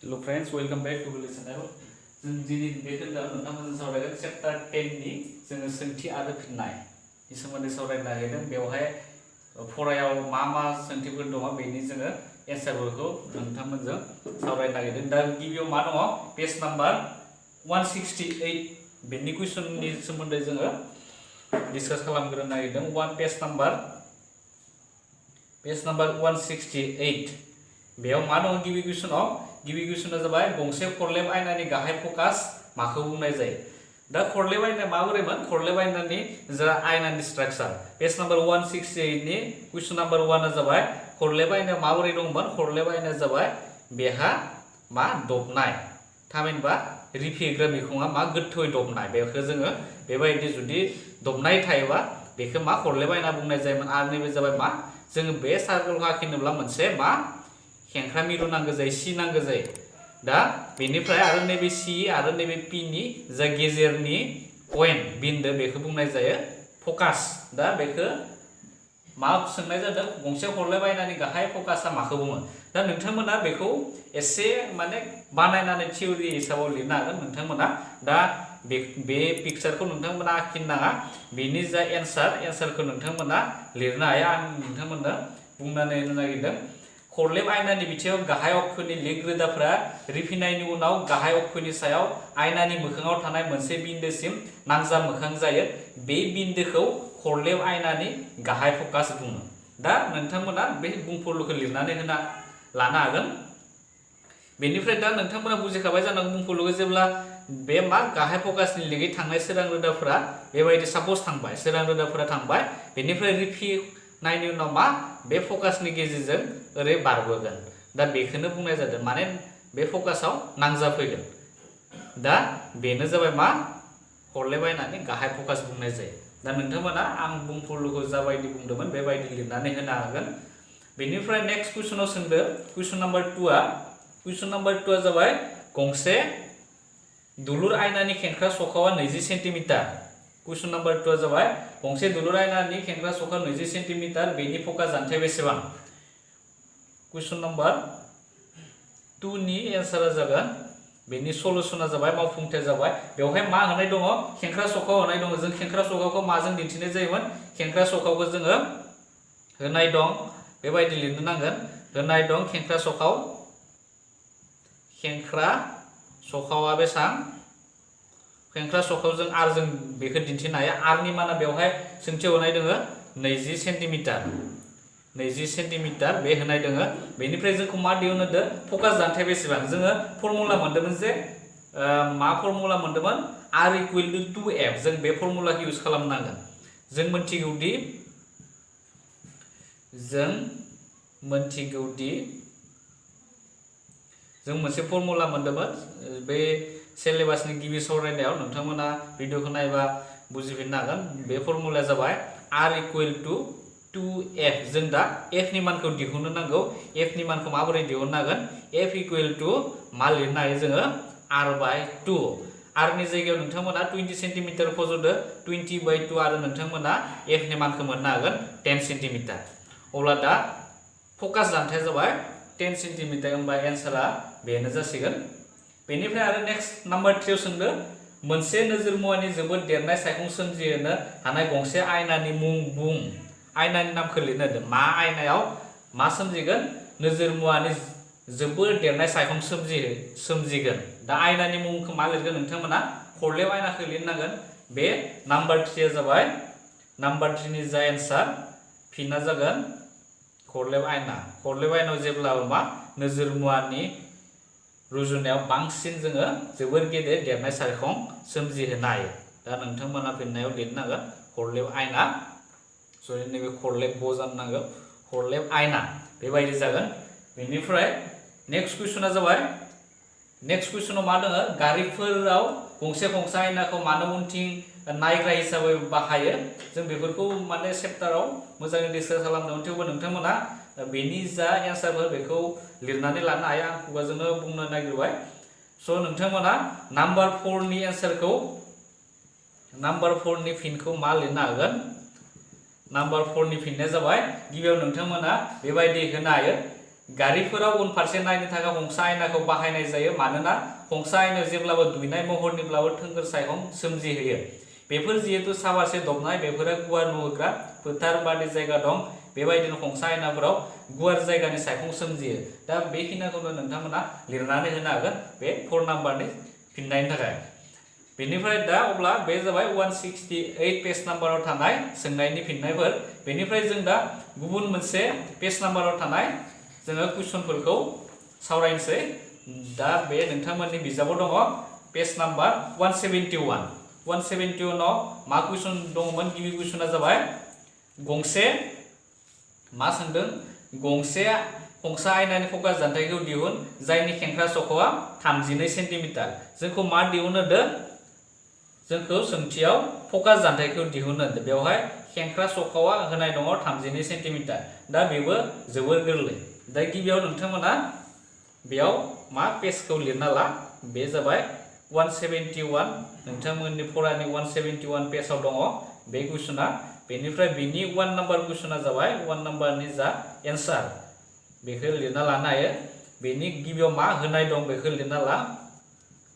Hello friends, welcome back to Gwrlwi channel. जों दिनै बे खोन्दोआव नोंथांमोनजों सावरायगोन चैप्टार 10 नि जोङो सोंथि आरो फिननाय नि सोमोन्दै सावरायनो नागिरदों। बेवहाय फरायाव मा सोंथिफोर दङ बेनि जोङो एन्सारफोरखौ नोंथांमोनजों सावरायनो नागिरदों। दा गिबियाव मा दङ पेज नाम्बार 168 बेनि कुइसननि सोमोन्दै जोङो डिसकास खालामग्रोनो नागिरदों। पेज नाम्बार 168 बेयाव मा दङ गिबि कुइसना जाबाय गंसे खरलेब आयनानि गाहाय फकास माखौ बुंनाय जायो। दा खरलेब आयना माबोरैमोन खरलेब आयनानि जा आयनानि स्ट्राक्चार पेज नाम्बार 168 नि कुइसन नाम्बार 1 आ जाबाय खरलेब आयना माबोरै दंमोन। खरलेब आयना जाबाय बेहा मा दबनाय थामहिनबा रिफिग्रा बिखुङा मा गोथौयै दबनाय बेखौ जोङो बेबायदि जुदि दबनाय थायोबा बेखौ मा खरलेब आयना बुंनाय जायोमोन। आरो नैबे जाबाय मा जोङो बे सार्कलखौ आखिनोब्ला मोनसे मा खेंख्रा मिरु नांगौ जायो सि नांगौ जायो। दा बेनिफ्राय आरो नैबे सि आरो नैबे पि नि जा गेजेरनि पइन्ट बिन्दो बेखौ बुंनाय जायो फकास। दा बेखौ मा सोंनाय जादों गंसे खरलेब आयनानि गाहाय फकासआ माखौ बुङो। दा नोंथांमोना बेखौ एसे माने बानायनानै थियरि हिसाबाव लिरनो हागोन नोंथांमोना। दा बे पिक्चारखौ नोंथांमोना आखिनो नाङा, बेनि जा एन्सारखौ नोंथांमोना लिरनो हाया। आं नोंथांमोननो बुंनानै होनो नागिरदों खरलेब आयनानि बिथिङाव गाहाय अक्षनि लिग रोदाफोरा रिफिनायनि उनाव गाहाय अक्षनि सायाव आयनानि मोखाङाव थानाय मोनसे बिन्दोसिम नांजाब मोखां जायो। बे बिन्दोखौ खरलेब आयनानि गाहाय फकास बुङो। दा नोंथांमोना बे बुंफुरलुखौ लिरनानै लानो हागोन। बेनिफ्राय दा नोंथांमोना बुजिखाबाय जानांगौ बुंफुरलुखौ जेब्ला बे मा गाहाय फकासनि लिगै थांनाय सोरां रोदाफोरा बेबायदि सापज थांबाय, सोरां रोदाफोरा थांबाय, बेनिफ्राय रिफिनायनि उनाव मा बे फकासनि गेजेरजों ओरै बारबोगोन। दा बेखौनो बुंनाय जादों माने बे फकासाव नांजाबफैगोन। दा बेनो जाबाय मा खरलेब आयनानि गाहाय फकास बुंनाय जायो। दा नोंथांमोना आं बुंफुरलुखौ जाबायदि बुंदोंमोन बेबायदि लिरनानै होनो हागोन। बेनिफ्राय नेक्स्ट कुइसनाव सोंदो कुइसन नाम्बार 2 आ जाबाय गंसे दुलुर आयनानि खेंख्रा सखावा 20 सेन्टिमिटार। कुइसन नाम्बार 2 आ जाबाय गंसे दुलुर आयनानि खेंख्रा सखा 20 सेन्टिमिटार बेनि फकास जानथाय बेसेबां। कुइसन नाम्बार 2 नि एन्सारा जागोन बेनि सलुसना जाबाय मावफुंथाया जाबाय बेवहाय मा होनाय दङ खेंख्रा सखाव होनाय दङ। जों खेंख्रा सखावखौ माजों दिन्थिनाय जायोमोन। खेंख्रा सखावखौ जोङो होनाय दं बेबायदि लिरनो नांगोन। होनाय दं खेंख्रा सखावा बेसां खेंख्रा सखाव जों आर जों बेखौ दिन्थिनो हाया। आरनि माना बेवहाय सोंथियाव होनाय दङ 20 सेन्टिमिटार बे होनाय दङ। बेनिफ्राय जोंखौ मा दिहुननो होदो फकास जानथाय बेसेबां। जोङो फर्मुला मोनदोंमोन जे मा फर्मुला मोनदोंमोन R = 2F। जों बे फर्मुलाखौ इउज खालामनांगोन। जों मोनथिगौदि जों मोनसे फर्मुला मोनदोंमोन बे सिलेबासनि गिबि सावरायनायाव नोंथांमोना भिडिअखौ नायबा बुजिफिननो हागोन। बे फर्मुलाया जाबाय R = 2F। जों दा F नि मानखौ दिहुननो नांगौ। F नि मानखौ माबोरै दिहुननो हागोन। F = मा लिरनो हायो जोङो R/2। R नि जायगायाव नोंथांमोना 20 सेन्टिमिटार फज'दो 20/2 आरो नोंथांमोना F नि मानखौ मोननो हागोन 10 सेन्टिमिटार। अब्ला दा फकास जानथाया जाबाय 10 सेन्टिमिटार। होनबा एन्सारा बेनो जासिगोन। बेनिफ्राय आरो नेक्स्ट नाम्बार 3 आव सोंदो मोनसे नोजोर मुवानि जोबोद देरनाय सायखं सोमजिहोनो हानाय गंसे आयनानि मुं बुं। आयनानि नामखौ लिरनो होदों। मा आयनायाव मा सोमजिगोन नोजोर मुवानि जोबोद देरनाय सायखं सोमजिगोन। दा आयनानि मुंखौ मा लिरगोन नोंथांमोना खरलेब आयनाखौ लिरनांगोन। बे नाम्बार 3 आ जाबाय नाम्बार 3 नि जा एन्सार फिनआ जागोन खरलेब आयना। खरलेब आयनायाव जेब्लाबो मा नोजोर मुवानि रुजुनायाव बांसिन जोङो जोबोर गेदेर देरनाय सायखं सोमजिहोनो हायो। दा नोंथांमोना फिननायाव लिरनांगोन खरलेब आयना। नैबे खरलेब जानो नांगौ खरलेब आयना बेबायदि जागोन। बेनिफ्राय नेक्स्ट कुइसना जाबाय नेक्स्ट कुइसनाव मा दङ गारिफोराव गंसे आयनाखौ मानो उनथिं नायग्रा हिसाबै बाहायो। जों बेफोरखौ माने चेप्टाराव मोजाङै डिसकास खालामदोंमोन। थेवबो नोंथांमोना बेनि जा एन्सारफोर बेखौ लिरनानै लानो हाया। आं खुगाजोंनो बुंनो नागिरबाय। नोंथांमोना नाम्बार 4 नि एन्सारखौ नाम्बार 4 नि फिनखौ मा लिरनो हागोन। नाम्बार 4 नि फिननाया जाबाय गिबियाव नोंथांमोना बेबायदि होनो हायो गारिफोराव उनफारसे नायनो थाखाय हंसा आयनाखौ बाहायनाय जायो मानोना हंसा आयनायाव जेब्लाबो दुइनाय महरनिब्लाबो थोंगोर सायखं सोमजिहोयो बेफोर जिहेतु सा फारसे दबनाय बेफोरो गुवार नुहोग्रा फोथार बादि जायगा दं बेबायदिनो हंसा आयनाफोराव गुवार जायगानि सायखं सोमजियो दा बेखिनिखौनो नोंथांमोना लिरनानै होनो हागोन बे 4 नाम्बारनि फिननायनि थाखाय बेनिफ्राय दा अब्ला बे जाबाय 168 पेज नाम्बाराव थानाय सोंनायनि फिननायफोर बेनिफ्राय जों दा गुबुन मोनसे पेज नाम्बाराव थानाय जोङो कुइसनफोरखौ सावरायनोसै दा बे नोंथांमोननि बिजाबाव दङ पेज नाम्बार 171 आव मा कुइसन दङमोन गिबि कुइसना जाबाय गंसे मा सोंदों गंसे हंसा आयनानि फकास जानथायखौ दिहुन जायनि खेंख्रा सखआ 32 सेन्टिमिटार जोंखौ मा दिहुननो होदों जोंखौ सोंथियाव फकास जानथायखौ दिहुननो होदों बेवहाय खेंख्रा सखआ होनाय दङ 32 सेन्टिमिटार दा बेबो जोबोर गोरलै दा गिबियाव नोंथांमोना बेयाव मा पेजखौ लिरना ला बे जाबाय 171 नोंथांमोननि फरानि 171 पेजाव दङ बे कुइसना बेनिफ्राय बिनि 1 नाम्बार कुइसना जाबाय 1 नाम्बारनि जा एन्सार बेखौ लिरना लानो हायो बेनि गिबियाव मा होनाय दं बेखौ लिरना ला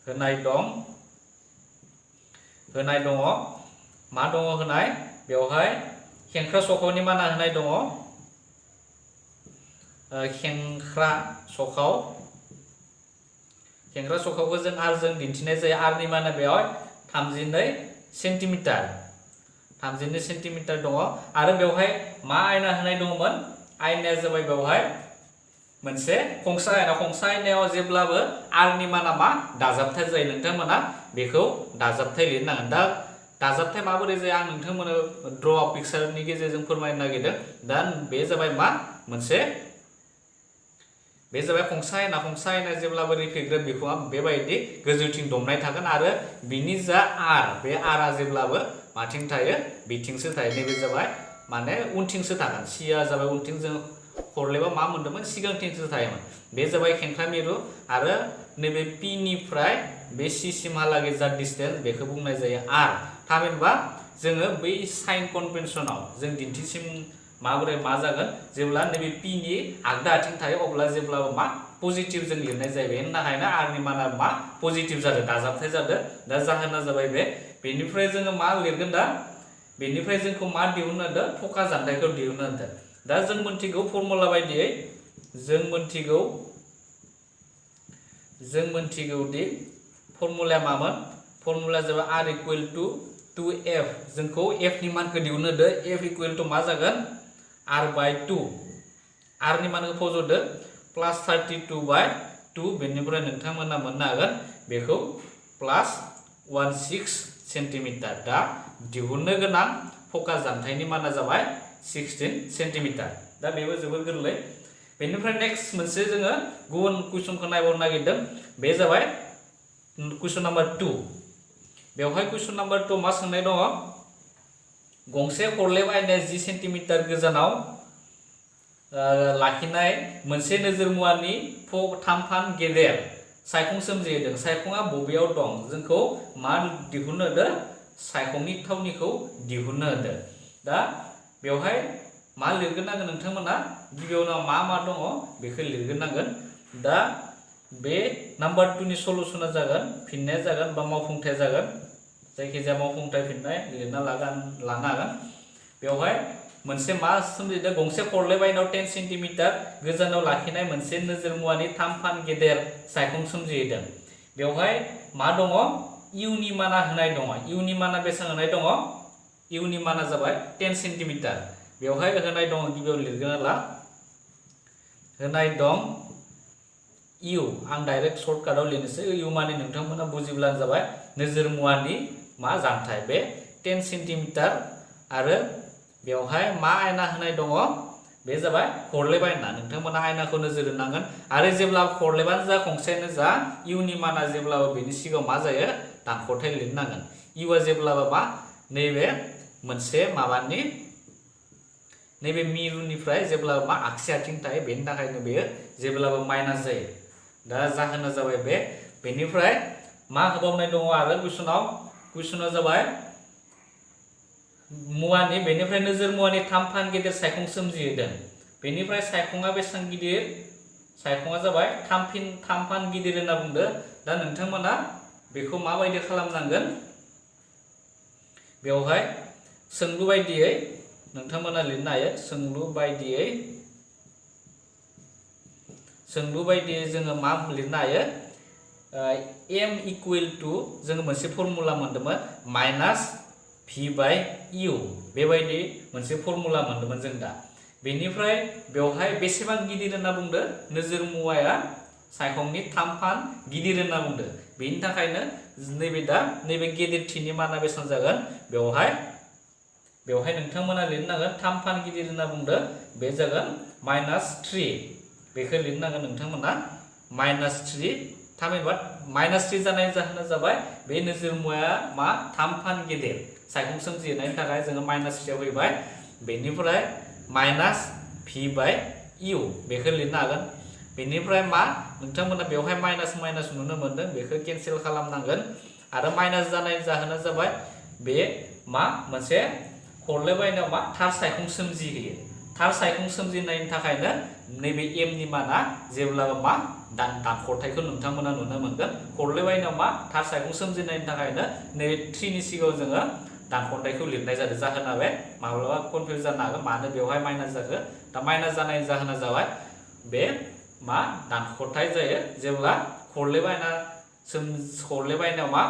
होनाय दं मा दङ होनाय बेवहाय खेंख्रा सखनि माना होनाय दङ खेंख्रा सखावखौ जों आर जों दिन्थिनाय जायो आरनि माना बेवहाय 32 सेन्टिमिटार दङ आरो बेवहाय मा आयना होनाय दङमोन आयनाया जाबाय बेवहाय मोनसे हंसा आयनायाव जेब्लाबो आरनि माना मा दाजाबथाय जायो नोंथांमोना बेखौ दाजाबथाय लिरनांगोन दा दाजाबथाय माबोरै जायो आं नोंथांमोननो ड्र पिक्चारनि गेजेरजों फोरमायनो नागिरदों दा बे जाबाय मा मोनसे बे जाबाय हंसा आयना जेब्लाबो रिफिग्रेट बिखुङा बेबायदि गोजौथिं दमनाय थागोन आरो बिनि जा आर बे आरआ जेब्लाबो माथिं थायो बिथिंसो थायो नैबे जाबाय माने उनथिंसो थागोन सिया जाबाय उनथिं जों खरलेबा मा मोन्दोंमोन सिगांथिंसो थायोमोन बे जाबाय खेंख्रा मिरु आरो नैबे पि निफ्राय बे सि सिमहालागै जा डिस्टेन्स बेखौ बुंनाय जायो आर थामहिनबा जोङो बै साइन कनभेनसनाव जों दिन्थिसिम माबोरै मा जागोन जेब्ला नैबे पि नि आगदा आथिं थायो अब्ला जेब्लाबो मा पजिटिभ जों लिरनाय जायो बेनि थाखायनो आरनि माना मा पजिटिभ जादों दाजाबथाय जादों दा जाहोना जाबाय बेनिफ्राय जोङो मा लिरगोन दा बेनिफ्राय जोंखौ मा दिहुननो होदों फकास जानथायखौ दिहुननो होदों दा जों मोनथिगौ फर्मुला बायदियै जों मोनथिगौ दि फर्मुलाया मामोन फर्मुलाया जाबाय r इक्वल टू 2f जोंखौ f नि मानखौ दिहुननो होदों f इक्वल टू मा जागोन r by 2 r नि मानखौ फज'दो प्लस 32 by 2 बेनिफ्राय नोंथांमोना मोननो हागोन बेखौ प्लस 16 सेन्टिमिटार दा दिहुननो गोनां फकास जानथायनि माना जाबाय 16 सेन्टिमिटार दा बेबो जोबोर गोरलै बेनिफ्राय नेक्स्ट मोनसे जोङो गुबुन कुइसनखौ नायबावनो नागिरदों बे जाबाय कुइसन नाम्बार 2 बेवहाय कुइसन नाम्बार 2 मा सोंनाय दङ गंसे खरलेब आयनाया 10 सेन्टिमिटार गोजानाव लाखिनाय मोनसे नोजोर मुवानि 3 फान गेदेर सायखं सोमजिहोदों सायखङा बबेयाव दं जोंखौ मा दिहुननो होदों सायखंनि थावनिखौ दिहुननो होदों दा बेवहाय मा लिरगोनांगोन नोंथांमोना गिबियावनो मा दङ बेखौ लिरगोनांगोन दा बे नाम्बार 2 नि सलुशना जागोन फिननाया जागोन बा मावफुंथाया जागोन जायखिजाया मावफुंथाय फिननाय लिरना लानो हागोन बेवहाय मोनसे मा सोमजिदों गंसे खरलेब आयनायाव 10 सेन्टिमिटार गोजानाव लाखिनाय मोनसे नोजोर मुवानि 3 फान गेदेर सायखं सोमजिहोदों बेवहाय मा दङ इउनि माना होनाय दङ इउनि माना बेसेबां होनाय दङ इउनि माना जाबाय 10 सेन्टिमिटार बेवहाय होनाय दङ गिबियाव लिरगोन ला होनाय दं इउ आं डाइरेक्ट सर्टकाटाव लिरनोसै इउ माने नोंथांमोना बुजिब्लानो जाबाय नोजोर मुवानि मा जानथाय बे 10 सेन्टिमिटार आरो बेवहाय मा आयना होनाय दङ बे जाबाय खरलेब आयना नोंथांमोना आयनाखौ नोजोर होनांगोन आरो जेब्ला खरलेबानो जा गंसेयानो जा इउनि माना जेब्लाबो बेनि सिगाङाव मा जायो दानख'थाय लिरनांगोन इउआ जेब्लाबो मा नैबे मोनसे माबानि नैबे मिरुनिफ्राय जेब्लाबो मा आगसि आथिं थायो बेनि थाखायनो बेयो जेब्लाबो माइनास जायो दा जाहोना जाबाय बेनिफ्राय मा होबावनाय दङ आरो कुइसनाव जाबाय बेनिफ्राय नोजोर मुवानि 3 फान गेदेर सायखं सोमजिहोदों बेनिफ्राय सायखङा बेसेबां गिदिर सायखङा जाबाय थामफान गिदिर होनना बुंदो दा नोंथांमोना बेखौ माबायदि खालामनांगोन बेवहाय सोंलु बायदियै नोंथांमोना लिरनो हायो सोंलु बायदियै जोङो मा लिरनो हायो m इक्वल टू जोङो मोनसे फर्मुला मोनदोंमोन माइनास v बाय u बेबायदि मोनसे फर्मुला मोनदोंमोन जों दा बेनिफ्राय बेवहाय बेसेबां गिदिर होनना बुंदो नोजोर मुवाया सायखंनि थामफान गिदिर होनना बुंदो बेनि थाखायनो नैबे गेदेरथिनि माना बेसेबां जागोन बेवहाय नोंथांमोना लिरनांगोन थामफान गिदिर होनना बुंदो बे जागोन -3 बेखौ लिरनांगोन नोंथांमोना -3 थामहिनबा -3 जानायनि जाहोना जाबाय बे नोजोर मुवाया मा थामफान गेदेर सायखं सोमजिहोनायनि थाखाय जोङो -3 फैबाय बेनिफ्राय -v बाय u बेखौ लिरनो हागोन बेनिफ्राय मा नोंथांमोना बेवहाय माइनास नुनो मोनदों बेखौ केनसेल खालामनांगोन आरो माइनास जानायनि जाहोना जाबाय बे मा मोनसे खरलेबायनायाव मा थार सायखं सोमजिहोयो थार सायखं सोमजिनायनि थाखायनो नैबे m नि माना जेब्लाबो मा दानख'थायखौ नोंथांमोना नुनो मोनगोन खरलेबायनायाव मा थार सायखं सोमजिनायनि थाखायनो नैबे 3 नि सिगाङाव जोङो दानख'थायखौ लिरनाय जादों जाहोना बे माब्लाबा कनफिउज जानो हागौ मानो बेवहाय माइनास जाखो दा माइनास जानायनि जाहोना जाबाय बे मा दानख'थाय जायो जेब्ला खरलेबायनायाव मा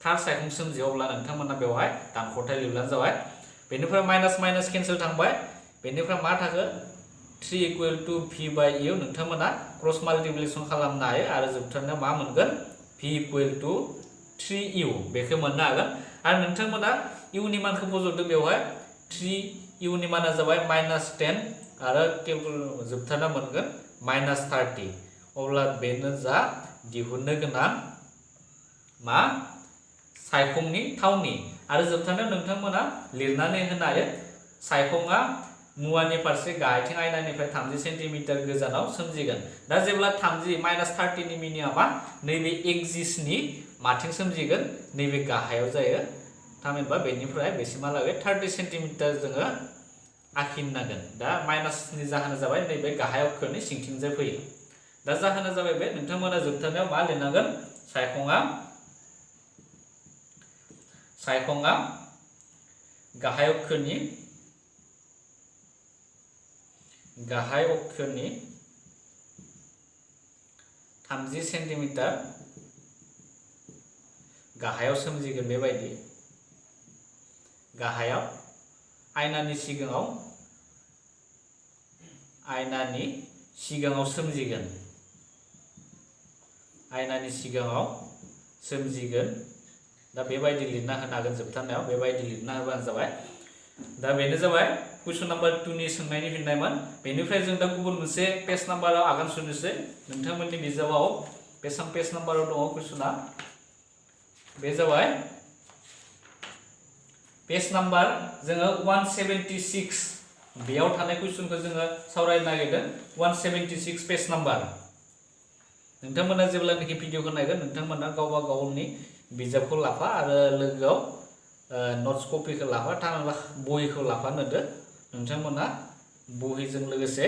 थार सायखं सोमजियो अब्ला नोंथांमोना बेवहाय दानख'थाय लिरब्लानो जाबाय बेनिफ्राय माइनास केनसेल थांबाय बेनिफ्राय मा थाखो 3 equal to v by u नोंथांमोना क्रस माल्टिप्लिकेशन खालामनो हायो आरो जोबथारनायाव मा मोनगोन v इक्वल टू 3u बेखौ मोननो हागोन आरो नोंथांमोना u नि मानखौ बज'दो बेवहाय 3u नि माना जाबाय -10 आरो जोबथारना मोनगोन -30 अब्ला बेनो जा दिहुननो गोनां मा सायखंनि थावनि आरो जोबथारनायाव नोंथांमोना लिरनानै होनो हायो सायखङा मुवानि फारसे गाहायथिं आयनानिफ्राय 30 सेन्टिमिटार गोजानाव सोमजिगोन दा जेब्ला -30 नि मिनिङा मा नैबे एक्सिसनि माथिं सोमजिगोन नैबे गाहायाव जायो थामहिनबा बेनिफ्राय बेसिमहालागै 30 सेन्टिमिटार जोङो आखिनांगोन दा माइनासनि जाहोना जाबाय नैबे गाहाय अक्षरनि सिंथिंजाय फैयो दा जाहोना जाबाय बे नोंथांमोना जोबथारनायाव मा लिरनांगोन सायखङा गाहाय अक्षरनि 30 सेन्टिमिटार गाहायाव सोमजिगोन बेबायदि गाहायाव आयनानि सिगाङाव सोमजिगोन दा बेबायदि लिरना होनो हागोन जोबथारनायाव बेबायदि लिरना होबानो जाबाय दा बेनो जाबाय कुइसन नाम्बार 2 नि सोंनायनि फिननायमोन बेनिफ्राय जों दा गुबुन मोनसे पेज नाम्बाराव आगान सुरनोसै नोंथांमोननि बिजाबाव बेसेबां पेज नाम्बाराव दङ कुइसना बे जाबाय पेज नाम्बार जोङो 176 बेयाव थानाय कुइसनखौ जोङो सावरायनो नागिरदों 176 पेज नाम्बार नोंथांमोना जेब्लानाखि भिडिअखौ नायगोन नोंथांमोना गावबा गावनि बिजाबखौ लाफा आरो लोगोआव नोट्स कपिखौ लाफा थामहिनबा बहिखौ लाफानो होदो नोंथांमोना बहिजों लोगोसे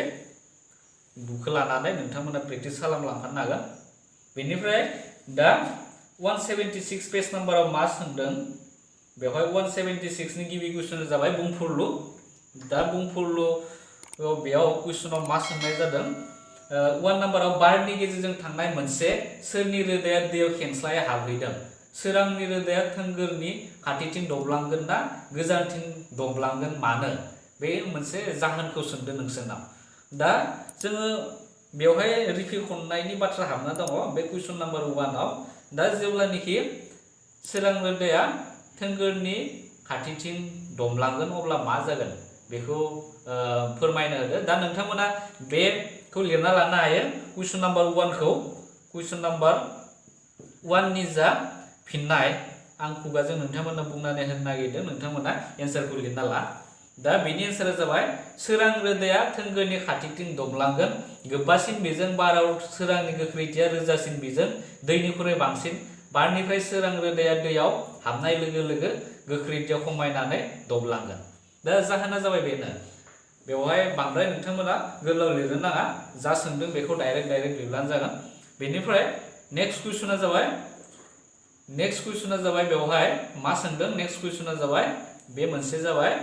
बुकखौ लानानै नोंथांमोना प्रेक्टिस खालामलांफानो हागोन बेनिफ्राय दा 176 पेज नाम्बाराव मा सोंदों बेवहाय 176 नि गिबि कुइसना जाबाय बुंफुरलु दा बुंफुरलु बेयाव कुइसनाव मा सोंनाय जादों 1 नाम्बाराव बारनि गेजेरजों थांनाय मोनसे सोरनि रोदाया दैयाव खेंस्लायै हाबहैदों सोरांनि रोदाया थोंगोरनि खाथिथिं दबलांगोन ना गोजानथिं दबलांगोन मानो बे मोनसे जाहोनखौ सोंदों नोंसोरनाव दा जोङो बेवहाय रिफिखननायनि बाथ्रा हाबना दङ बे कुइसन नाम्बार 1 आव दा जेब्लानाखि सोरां रोदाया थोंगोरनि खाथिथिं दबलांगोन अब्ला मा जागोन बेखौ फोरमायनो होदो दा नोंथांमोना बेखौ लिरना लानो हायो कुइसन नाम्बार 1 खौ कुइसन नाम्बार 1 नि जा फिननाय आं खुगाजों नोंथांमोना बुंनानै होनो नागिरदों नोंथांमोना एन्सारखौ लिरना ला दा बेनि एन्सारा जाबाय सोरां रोदाया थोंगोरनि खाथिथिं दबलांगोन गोबासिन बिजों बाराव सोरांनि गोख्रैथिया रोजासिन बिजों दैनिख्रुइ बांसिन बारनिफ्राय सोरां रोदाया दैयाव हाबनाय लोगो लोगो गोख्रैथिया खमायनानै दबलांगोन दा जाहोना जाबाय बेनो बेवहाय बांद्राय नोंथांमोना गोलाव लिरनो नाङा जा सोंदों बेखौ डाइरेक्ट लिरब्लानो जागोन बेनिफ्राय नेक्स्ट कुइसना जाबाय बेवहाय मा सोंदों नेक्स्ट कुइसना जाबाय बे मोनसे जाबाय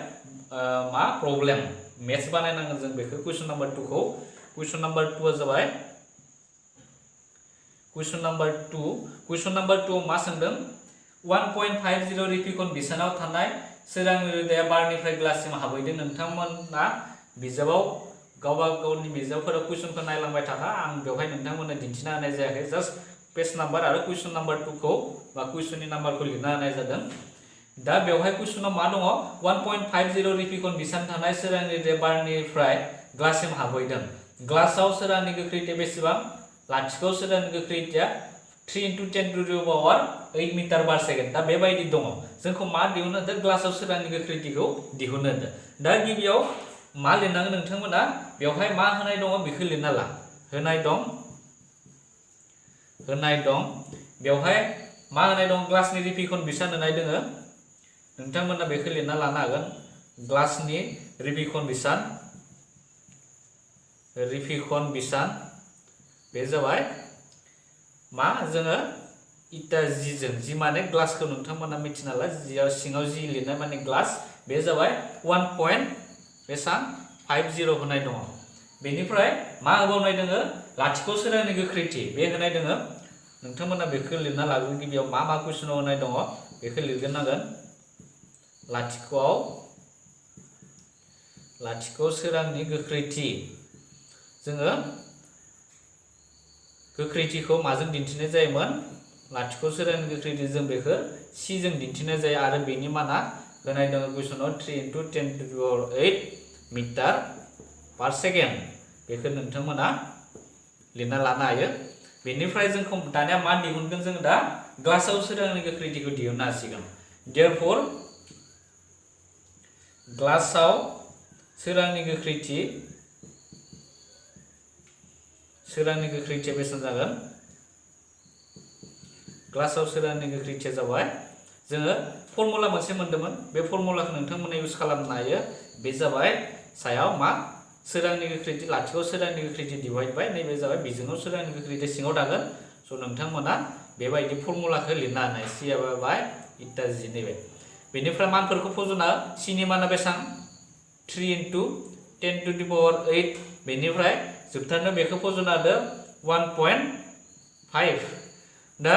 मा प्रब्लेम मेथ्स बानायनांगोन जों बेखौ कुइसन नम्बर 2 खौ कुइसन नम्बर 2 आ जाबाय कुइसन नम्बर 2 मा सोंदों 1.50 रिपिकन बिसानाव थानाय सोरांनि रोदाया बारनिफ्राय ग्लाससिम हाबहैदों नोंथांमोना बिजाबाव गावबा गावनि बिजाबफोराव कुइसनखौ नायलांबाय थाखा आं बेवहाय नोंथांमोननो दिन्थिना होनाय जायाखै जास्ट पेज नाम्बार आरो कुइसन नम्बर 2 खौ बा कुइसननि नाम्बारखौ लिरना होनाय जादों दा बेवहाय कुइसनाव मा दङ 1.50 रिपिकन बिसान थानाय सोरांनि रोदाया बारनिफ्राय ग्लाससिम हाबहैदों ग्लासाव सोरांनि गोख्रैथिया बेसेबां लाथिख'आव सोरांनि गोख्रैथिया 3 × 10⁻8 मिटार पार सेकेन्ड दा बेबायदि दङ जोंखौ मा दिहुननो होदों ग्लासाव सोरांनि गोख्रैथिखौ दिहुननो होदों दा गिबियाव मा लिरनांगोन नोंथांमोना बेवहाय मा होनाय दङ बेखौ लिरना ला होनाय दं बेवहाय मा होनाय दं ग्लासनि रिपिकन बिसान होनाय दोङो नोंथांमोना बेखौ लिरना लानो हागोन ग्लासनि रिपिकन बिसान बे जाबाय मा जोङो इटा जि माने ग्लासखौ नोंथांमोना मिथिना ला जियाव सिङाव जि लिरनाय माने ग्लास बे जाबाय 1.50 होनाय दङ बेनिफ्राय मा होबावनाय दोङो लाथिख' सोरांनि गोख्रैथि बे होनाय दोङो नोंथांमोना बेखौ लिरना लागोन गिबियाव मा कुइसनाव होनाय दङ बेखौ लिरग्रोनांगोन लाथिख' सोरांनि गोख्रैथि जोङो गोख्रैथिखौ माजों दिन्थिनाय जायोमोन लाथिख' सोरांनि गोख्रैथि जों बेखौ c जों दिन्थिनाय जायो आरो बेनि माना होनाय दङ कुइसनाव 3 × 10⁸ मिटार पार सेकेन्ड बेखौ नोंथांमोना लिरना लानो हायो बेनिफ्राय जोंखौ दानिया मा दिहुनगोन जों दा ग्लासाव सोरांनि गोख्रैथिखौ दिहुननो हासिगोन देयरफर ग्लासाव सोरांनि गोख्रैथिया बेसेबां जागोन ग्लासाव सोरांनि गोख्रैथिया जाबाय जोङो फर्मुला मोनसे मोनदोंमोन बे फर्मुलाखौ नोंथांमोना इउज खालामनो हायो बे जाबाय सायाव मा सोरांनि गोख्रैथि लाथिख' सोरांनि गोख्रैथि डिवाइड बाय नैबे जाबाय बिजोङाव सोरांनि गोख्रैथि सिङाव थागोन स' नोंथांमोना बेबायदि फर्मुलाखौ लिरनो हानाय c आ जाबाय इटा जि नैबे बेनिफ्राय मानफोरखौ फज'ना c नि माना बेसेबां 3 × 10⁸ बेनिफ्राय जोबथारनो बेखौ फज'ना होदो 1.5 दा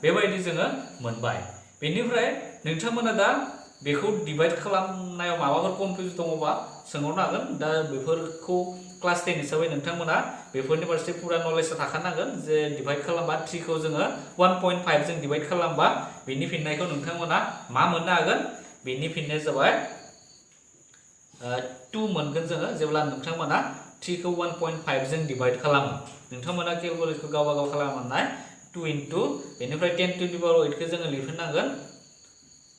बेबायदि जोङो मोनबाय बेनिफ्राय नोंथांमोना दा बेखौ डिवाइड खालामनायाव माबाफोर कनफ्यूज दङबा सोंहरनो हागोन दा बेफोरखौ क्लास 10 हिसाबै नोंथांमोना बेफोरनि फारसे पुरा नलेज थाखानांगोन जे डिवाइड खालामबा 3 खौ जोङो 1.5 जों डिवाइड खालामबा बेनि फिननायखौ नोंथांमोना मा मोननो हागोन बेनि फिननाया जाबाय 2 मोनगोन जोङो जेब्ला नोंथांमोना 3 खौ 1.5 जों डिवाइड खालामो नोंथांमोना केलकुलेटरखौ गावबा गाव खालामनाय 2 × बेनिफ्राय 10⁸ खौ जोङो लिरफिननांगोन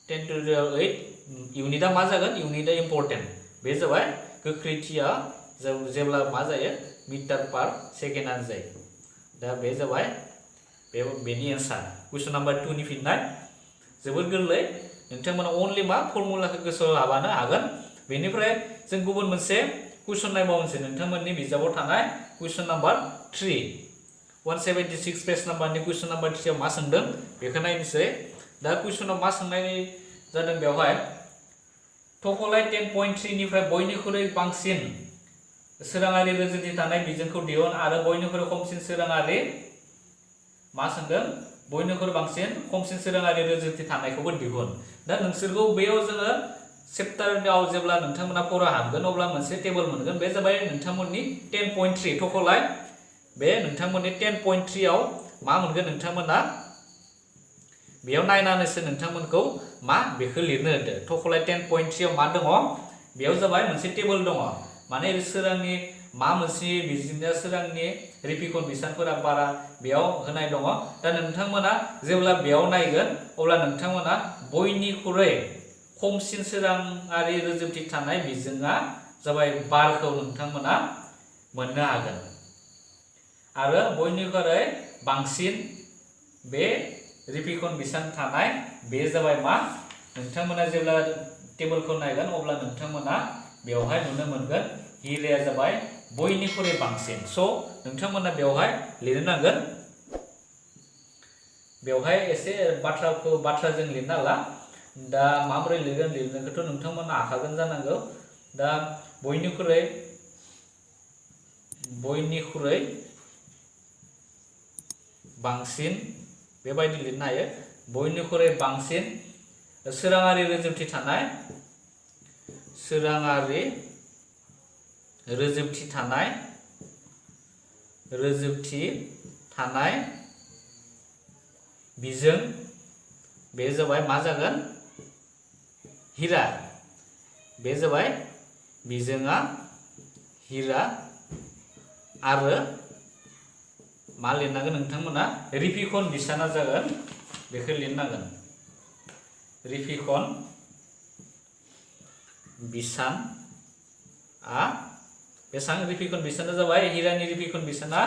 10⁸ इउनिटआ मा जागोन इउनिटआ इम्पर्टेन्ट बे जाबाय गोख्रैथिया जेब्ला मा जायो मिटार पार सेकेन्डआनो जायो दा बे जाबाय बेनि एन्सार कुइसन नम्बर 2 नि फिननाय जोबोद गोरलै नोंथांमोना अनलि मा फर्मुलाखौ गोसोआव लाबानो हागोन बेनिफ्राय जों गुबुन मोनसे कुइसन नायबावनोसै नोंथांमोननि बिजाबाव थानाय कुइसन नम्बर 3 176 पेज नम्बरनि कुइसन नम्बर 3 आव मा सोंदों बेखौ नायनोसै दा कुइसनाव मा सोंनाय जादों बेवहाय थख'लाय 10.3 निफ्राय बयनिख्रुइ बांसिन सोराङारि रोजोथि थानाय बिजोंखौ दिहुन आरो बयनिख्रुइ खमसिन सोराङारि मा सोंदों बयनिख्रुइ बांसिन खमसिन सोराङारि रोजोथि थानायखौबो दिहुन दा नोंसोरखौ बेयाव जोङो चेप्टाराव जेब्ला नोंथांमोना फरा हाबगोन अब्ला मोनसे टेबल मोनगोन बे जाबाय नोंथांमोननि 10.3 थख'लाय बे नोंथांमोननि 10.3 आव मा मोनगोन नोंथांमोना बेयाव नायनानैसो नोंथांमोनखौ मा बेखौ लिरनो होदो थख'लाय 10.3 आव मा दङ बेयाव जाबाय मोनसे टेबल दङ माने सोरांनि मा मोनसे बिजोंया सोरांनि रिपिकन बिसानफोरा बारा बेयाव होनाय दङ दा नोंथांमोना जेब्ला बेयाव नायगोन अब्ला नोंथांमोना बयनिख्रुइ खमसिन सोराङारि रोजोबथि थानाय बिजोङा जाबाय बारखौ नोंथांमोना मोननो हागोन आरो बयनिख्रुइ बांसिन बे रिपिकन बिसान थानाय बे जाबाय मा नोंथांमोना जेब्ला टेबलखौ नायगोन अब्ला नोंथांमोना बेवहाय नुनो मोनगोन हिराया जाबाय बयनिख्रुइ बांसिन स' नोंथांमोना बेवहाय लिरनो नांगोन बेवहाय एसे बाथ्राजों लिरना ला दा माबोरै लिरगोन लिरनायखौथ' नोंथांमोना हाखागोन जानांगौ दा बयनिख्रुइ बांसिन बेबायदि लिरनो हायो बयनिख्रुइ बांसिन सोराङारि रोजोबथि थानाय बिजों बे जाबाय मा जागोन हिरा बे जाबाय बिजोङा हिरा आरो मा लिरनांगोन नोंथांमोना रिफिकन बिसाना जागोन बेखौ लिरनांगोन रिफिकन बिसानआ बेसेबां रिफिकन बिसाना जाबाय हिरानि रिफिकन बिसाना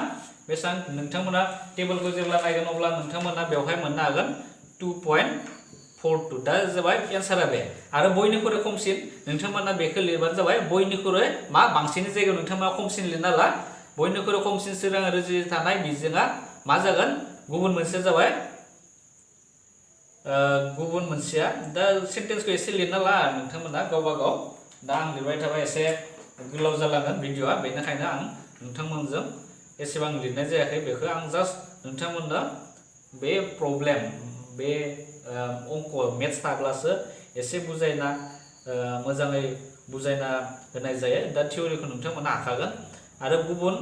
बेसेबां नोंथांमोना टेबोलखौ जेब्ला नायगोन अब्ला नोंथांमोना बेवहाय मोननो हागोन 2.42 दा जाबाय एन्सारा बे आरो बयनिख्रुइ खमसिन नोंथांमोना बेखौ लिरबानो जाबाय बयनिख्रुइ मा बांसिननि जायगायाव नोंथांमोना खमसिन लिरना ला बयनिख्रुइ खमसिन सोरां रोजोबथि थानाय बिजोङा मा जागोन गुबुन मोनसेया जाबाय गुबुन मोनसेया दा सेन्टेन्सखौ एसे लिरना ला नोंथांमोना गावबा गाव दा आं लिरबाय थाबा एसे गोलाव जालांगोन भिडिअआ बेनिखायनो आं नोंथांमोनजों एसेबां लिरनाय जायाखै बेखौ आं जास्ट नोंथांमोननो बे प्रब्लेम बे अंक मेथ्स थाब्लासो एसे बुजायना मोजाङै बुजायना होनाय जायो दा थियरिखौ नोंथांमोना हाखागोन आरो गुबुन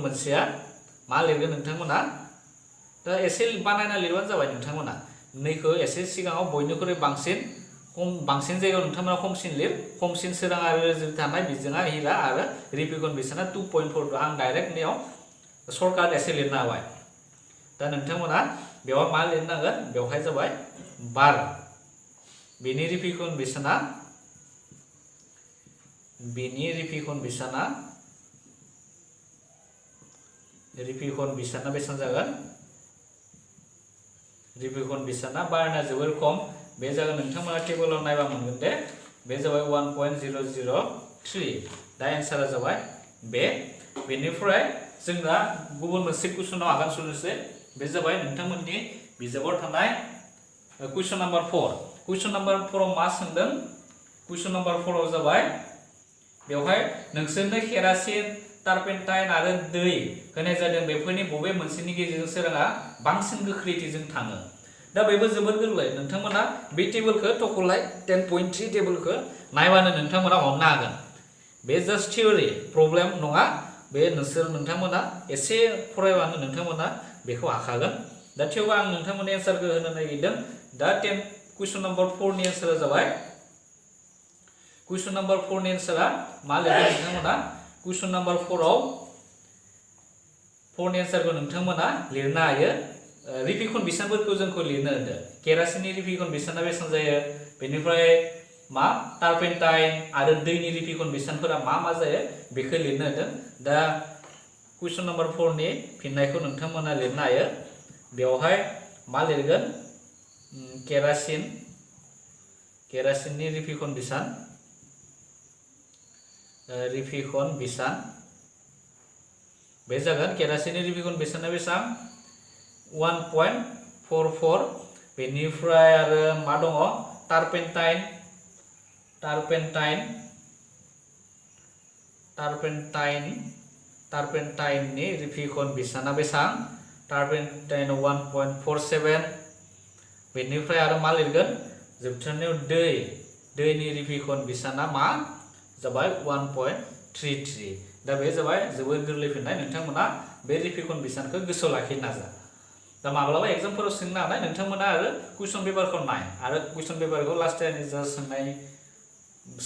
मोनसेया मा लिरगोन नोंथांमोना दा एसे बानायना लिरबानो जाबाय नोंथांमोना नैखौ एसे सिगाङाव बयनिख्रुइ बांसिन जायगायाव नोंथांमोना खमसिन लिर खमसिन सोराङारि रोजोबथि थानाय बिजोङा हिरा आरो रिफिकन बिसाना 2.42 आं डाइरेक्ट नैयाव सर्टकाट एसे लिरना होबाय दा नोंथांमोना बेवहाय मा लिरनांगोन बेवहाय जाबाय बार बेनि रिफिकन बिसाना बेसेबां जागोन रिफिकन बिसाना बारना जोबोर खम बे जागोन नोंथांमोना टेबोलाव नायबा मोनगोन दे बे जाबाय 1.003 दा एन्सारा जाबाय बेनिफ्राय जोंना गुबुन मोनसे कुइसनाव आगान सुरनोसै बे जाबाय नोंथांमोननि बिजाबाव थानाय कुइसन नाम्बार 4 कुइसन नाम्बार 4 आव मा सोंदों कुइसन नाम्बार 4 आव जाबाय बेवहाय नोंसोरनो केरासिन टारपेन्टाइन आरो दै होनाय जादों बेफोरनि बबे मोनसेनि गेजेरजों सोराङा बांसिन गोख्रैथिजों थाङो दा बेबो जोबोद गोरलै नोंथांमोना बे टेबोलखौ टकलाय 10.3 टेबोलखौ नायबानो नोंथांमोना हमनो हागोन बे जास्ट थियरि प्रब्लेम नङा बे नोंथांमोना एसे फरायबानो नोंथांमोना बेखौ हाखागोन दा थेवबो आं नोंथांमोननि एन्सारखौ होनो नागिरदों दा कुइसन नाम्बार 4 नि एन्सारा जाबाय कुइसन नाम्बार 4 नि एन्सारा मा लिरगोन नोंथांमोना कुइसन नाम्बार 4 आव 4 नि एन्सारखौ नोंथांमोना लिरनो हायो रिफिकन बिसानफोरखौ जोंखौ लिरनो होदों केरासिननि रिफिकन बिसाना बेसेबां जायो बेनिफ्राय मा टारपेन्टाइन आरो दैनि रिफिकन बिसानफोरा मा जायो बेखौ लिरनो होदों दा कुइसन नाम्बार 4 नि फिननायखौ नोंथांमोना लिरनो हायो बेवहाय मा लिरगोन केरासिननि रिफिकन बिसान बे जागोन केरासिननि रिफिकन बिसाना बेसेबां 1.44 बेनिफ्राय आरो मा दङ टारपेन्टाइननि रिफिकन बिसाना बेसेबां टारपेन्टाइन 1.47 बेनिफ्राय आरो मा लिरगोन जोबथारनायाव दैनि रिफिकन बिसाना मा जाबाय 1.33 दा बे जाबाय जोबोद गोरलै फिननाय नोंथांमोना बे रिफिकन बिसानखौ गोसोआव लाखिनो नाजा दा माब्लाबा एग्जामफोराव सोंनो हानाय नोंथांमोना आरो कुइसन पेपारखौ नाय आरो कुइसन पेपारखौ लास्ट टाइमनि जा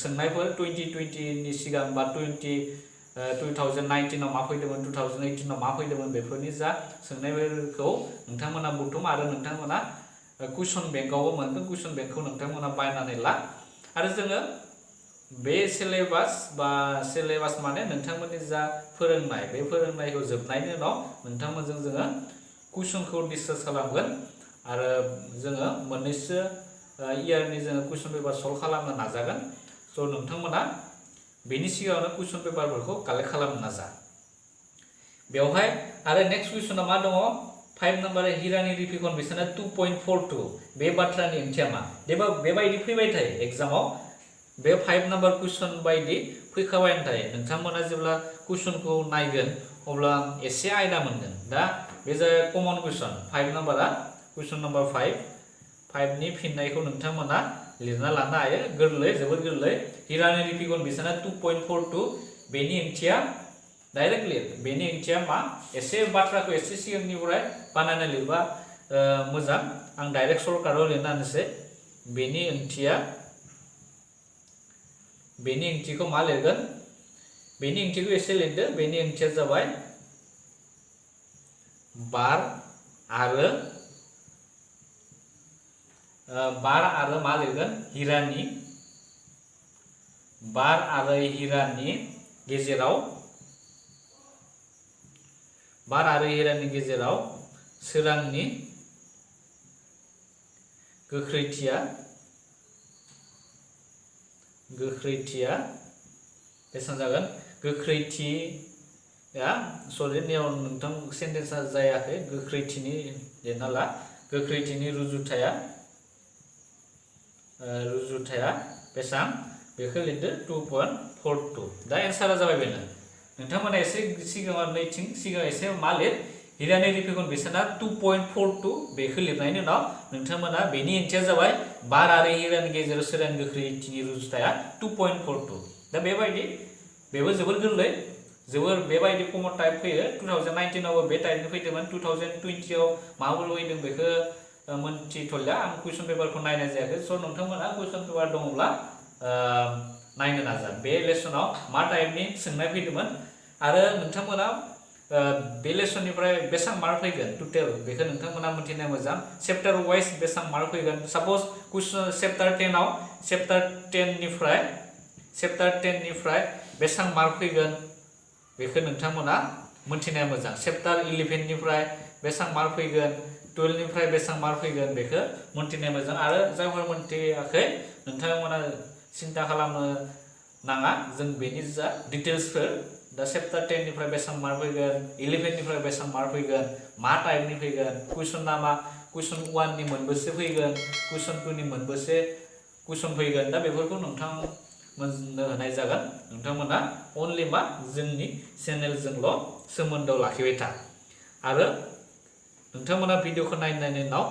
सोंनायफोर 2020 नि सिगां बा 2019 आव मा फैदोंमोन 2018 आव मा फैदोंमोन बेफोरनि जा सोंनायफोरखौ नोंथांमोना बुथुम आरो नोंथांमोना कुइसन बेंकआवबो मोनगोन कुइसन बेंकखौ नोंथांमोना बायनानै ला आरो जोङो बे सिलेबास माने नोंथांमोननि जा फोरोंनाय बे फोरोंनायखौ जोबनायनि उनाव नोंथांमोनजों जोङो कुइसनखौ डिसकास खालामगोन आरो जोङो मोननैसो इयारनि जोङो कुइसन पेपार सल्भ खालामनो नाजागोन स' नोंथांमोना बेनि सिगाङावनो कुइसन पेपारफोरखौ कालेक्ट खालामनो नाजा बेवहाय आरो नेक्स्ट कुइसना मा दङ 5 नम्बर हिरानि रिफिकन बिसना 2.42 बे बाथ्रानि ओंथिया मा बेबायदि फैबाय थायो एग्जामाव बे 5 नम्बर कुइसन बायदि फैखाबाय थायो नोंथांमोना जेब्ला कुइसनखौ नायगोन अब्ला एसे आयदा मोनगोन दा बे जाय कमन कुइसन 5 नम्बरा कुइसन नम्बर 5 नि फिननायखौ नोंथांमोना लिरना लानो हायो गोरलै जोबोद गोरलै हिरानि रिफिकन बिसना 2.42 बेनि ओंथिया डाइरेक्ट लिर बेनि ओंथिया मा एसे बाथ्राखौ एसे सिगांनिफ्राय बानायना लिरबा मोजां आं डाइरेक्ट सर्टकाटाव लिरना होनोसै बेनि ओंथिखौ मा लिरगोन बेनि ओंथिखौ एसे लिरदो बेनि ओंथिया जाबाय बार आरो मा लिरगोन बार आरो हिरानि गेजेराव सोरांनि गोख्रैथिया बेसेबां जागोन गोख्रैथिया सरि नेयाव नोंथां सेन्टेन्सआ जायाखै गोख्रैथिनि लिरना ला गोख्रैथिनि रुजुथाया बेसेबां बेखौ लिरदो 2.42 दा एन्सारा जाबाय बेनो नोंथांमोना एसे सिगाङाव एसे मा लिर हिरानि रिफिकन बेसेना 2.42 बेखौ लिरनायनि उनाव नोंथांमोना बेनि ओंथिया जाबाय बार आरो हिरानि गेजेराव सोरांनि गोख्रैथिनि रुजुथाया 2.42 दा बेबो जोबोर गोरलै बेबायदि कमन टाइप फैयो 2019 आवबो बे टाइपनि फैदोंमोन 2020 आव माबोरै फैदों बेखौ मोनथिथ'लिया आं कुइसन पेपारखौ नायनाय जायाखै स' नोंथांमोना कुइसन पेपार दङब्ला नायनो नाजा बे लेसनाव मा टाइपनि सोंनाय फैदोंमोन आरो नोंथांमोना बे लेसननिफ्राय बेसेबां मार्क फैगोन टटेल बेखौ नोंथांमोना मोनथिनाया मोजां चेप्टार वाइज बेसेबां मार्क फैगोन साप'ज कुइसन चेप्टार 10 निफ्राय बेसेबां मार्क फैगोन बेखौ नोंथांमोना मोनथिनाया मोजां चेप्टार 11 निफ्राय बेसेबां मार्क फैगोन 12 निफ्राय बेसेबां मार्क फैगोन बेखौ मोनथिनाया मोजां आरो जायफोर मोनथियाखै नोंथांमोना सिन्था खालामनो नाङा जों बेनि जा डिटेल्सफोर दा चेप्टार 10 निफ्राय बेसेबां मार्क फैगोन 11 निफ्राय बेसेबां मार्क फैगोन मा टाइपनि फैगोन कुइसना मा कुइसन 1 नि मोनबेसे फैगोन कुइसन 2 नि मोनबेसे कुइसन फैगोन दा बेफोरखौ नोंथांमोननो होनाय जागोन नोंथांमोना अनलि मा जोंनि चेनेलजोंल' सोमोन्दोआव लाखिबाय था आरो नोंथांमोना भिडिअखौ नायनायनि उनाव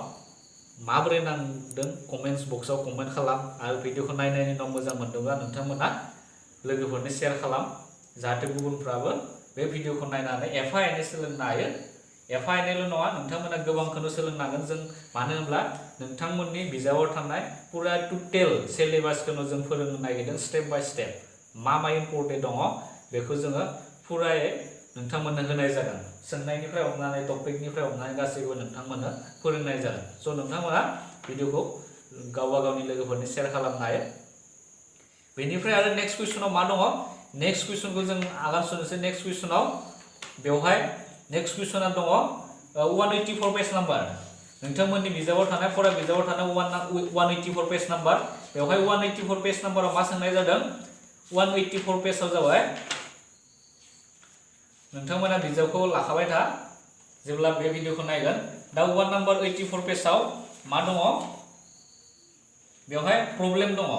माबोरै नांदों कमेन्ट्स बक्सआव कमेन्ट खालाम आरो भिडिअखौ नायनायनि उनाव मोजां मोनदोंब्ला नोंथांमोना लोगोफोरनो शेयार खालाम जाहाथे गुबुनफ्राबो बे भिडिअखौ नायनानै एफा एनै सोलोंनो हायो एफा एनैल' नङा नोंथांमोना गोबांखौनो सोलोंनांगोन जों मानो होनब्ला नोंथांमोननि बिजाबाव थानाय पुरा टटेल सिलेबासखौनो जों फोरोंनो नागिरदों स्टेप बाय स्टेप मा इम्परटेन्ट दङ बेखौ जोङो पुरायै नोंथांमोननो होनाय जागोन सोंनायनिफ्राय हमनानै टपिकनिफ्राय हमनानै गासैबो नोंथांमोननो फोरोंनाय जागोन स' नोंथांमोना भिडिअखौ गावबा गावनि लोगोफोरनो शेयार खालामनो हायो बेनिफ्राय आरो नेक्स्ट कुइसनाव मा दङ नेक्स्ट कुइसनखौ जों आगान सुरनोसै नेक्स्ट कुइसनाव बेवहाय नेक्स्ट कुइसना दङ 184 पेज नाम्बार नोंथांमोननि बिजाबाव थानाय फरा बिजाबाव थानाय 184 पेज नाम्बार बेवहाय 184 पेज नाम्बाराव मा सोंनाय जादों 184 पेजाव जाबाय नोंथांमोना बिजाबखौ लाखाबाय था जेब्ला बे भिडिअखौ नायगोन दा 184 पेजाव मा दङ बेवहाय प्रब्लेम दङ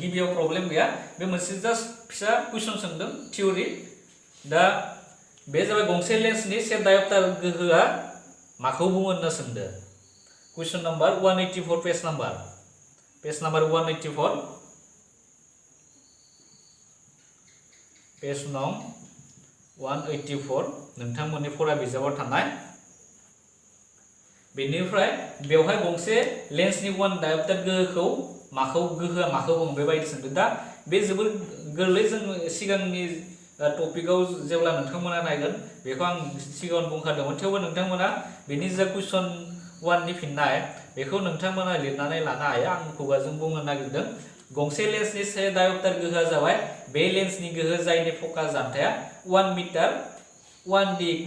गिबियाव प्रब्लेम गैया बे मोनसे जास्ट फिसा कुइसन सोंदों थियरि दा बे जाबाय गंसे लेन्सनि से डायोप्टार गोहोआ माखौ बुङो होनना सोंदों कुइसन नाम्बार 184 पेज नाम्बार 184 पेज नं 184 नोंथांमोननि फरा बिजाबाव थानाय बेनिफ्राय बेवहाय गंसे लेन्सनि वान डायोप्टार गोहोखौ गोहोआ माखौ बुङो बेबायदि सोंदों दा बे जोबोर गोरलै जों सिगांनि टपिकआव जेब्ला नोंथांमोना नायगोन बेखौ आं सिगाङाव बुंखादोंमोन थेवबो नोंथांमोना बेनि जा कुइसन 1 नि फिननाय बेखौ नोंथांमोना लिरनानै लानो हायो आं खुगाजों बुंनो नागिरदों गंसे लेन्सनि से डायोप्टार गोहोआ जाबाय बे लेन्सनि गोहो जायनि फकास जानथाया 1 मिटार 1d =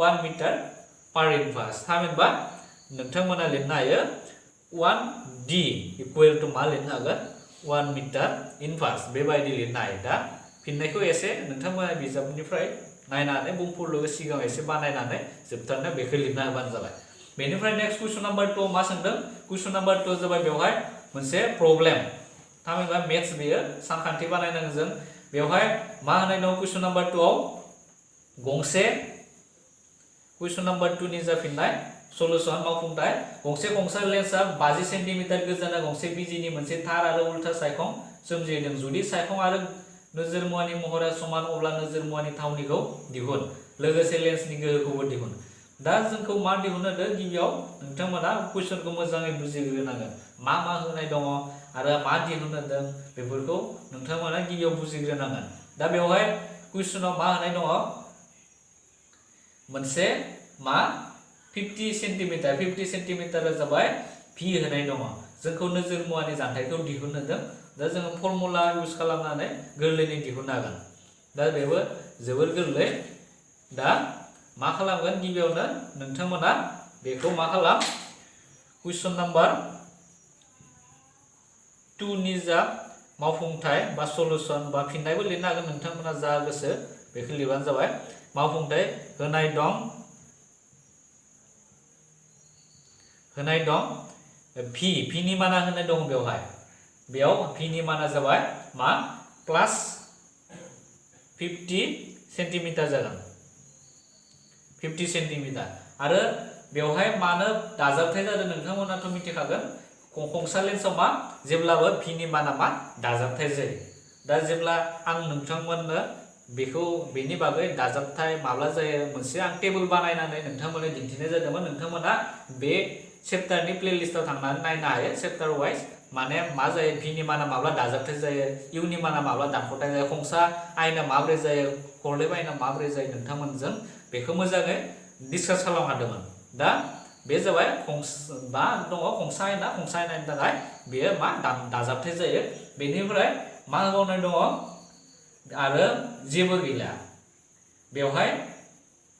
1 मिटार पर इनभार्स थामहिनबा नोंथांमोना लिरनो हायो 1D इक्वल टू मा लिरनो हागोन 1 मीटर इनभार्स बेबायदि लिरनो हायो। दा फिननायखौ एसे नोंथांमोना बिजाबनिफ्राय नायनानै बुंफुरलुखौ सिगाङाव एसे बानायनानै जोबथारनायाव बेखौ लिरना होबानो जाबाय। बेनिफ्राय नेक्स्ट कुइसन नाम्बार 2 मा सोंदों? कुइसन नाम्बार 2 जाबाय बेवहाय मोनसे प्रब्लेम थामहिनबा मेथ्स बेयो सानखान्थि बानायनांगोन जों। बेवहाय मा होनाय दं कुइसन नाम्बार 2 आव गंसे कुइसन नाम्बार 2 नि जाफिननाय सलुशन मावफुंथाय गंसे लेन्सआ 50 सेन्टिमिटार गोजाना गंसे बिजिनि मोनसे थार आरो उल्था सायखं सोमजिहोदों। जुदि सायखं आरो नोजोर मुवानि महरा समान अब्ला नोजोर मुवानि थावनिखौ दिहुन लोगोसे लेन्सनि गोहोखौबो दिहुन। दा जोंखौ मा दिहुननो होदों? गिबियाव नोंथांमोना कुइसनखौ मोजाङै बुजिग्रोनांगोन मा होनाय दङ आरो मा दिहुननो होदों बेफोरखौ नोंथांमोना गिबियाव बुजिग्रोनांगोन। दा बेवहाय कुइसनाव मा होनाय दङ? मोनसे मा 50 सेन्टिमिटार जाबाय भि होनाय दङ। जोंखौ नोजोर मुवानि जानथायखौ दिहुननो होदों। दा जोङो फर्मुला इउज खालामनानै गोरलैयै दिहुननो हागोन। दा बेबो जोबोर गोरलै। दा मा खालामगोन? गिबियावनो नोंथांमोना बेखौ मा खालाम? कुइसन नाम्बार 2 नि जा मावफुंथाय बा सलुशन बा फिननायबो लिरनो हागोन नोंथांमोना जा गोसो बेखौ लिरबानो जाबाय। मावफुंथाय होनाय दं भि नि माना होनाय दं बेयाव भि नि माना जाबाय मा प्लास 50 सेन्टिमिटार जागोन 50 सेन्टिमिटार आरो बेवहाय मानो दाजाबथाय जादों नोंथांमोनाथ' मिथिखागोन कंसा लेन्सआव मा जेब्लाबो भि नि माना मा दाजाबथाय जायो। दा जेब्ला आं नोंथांमोननो बेखौ बेनि बागै दाजाबथाय माब्ला जायो मोनसे आं टेबल बानायनानै नोंथांमोननो दिन्थिनाय जादोंमोन। नोंथांमोना बे चेप्टारनि प्लेलिस्टआव थांनानै नायनो हायो चेप्टार वाइज माने मा जायो भि नि माना माब्ला दाजाबथाय जायो इउ नि माना माब्ला दानख'थाय जायो कंसा आयना माबोरै जायो खरलेब आयना माबोरै जायो नोंथांमोनजों बेखौ मोजाङै डिसकास खालामनो हादोंमोन। दा बे जाबाय मा दङ कंसा आयनानि थाखाय बेयो मा दाजाबथाय जायो। बेनिफ्राय मा होबावनाय दङ आरो जेबो गैला बेवहाय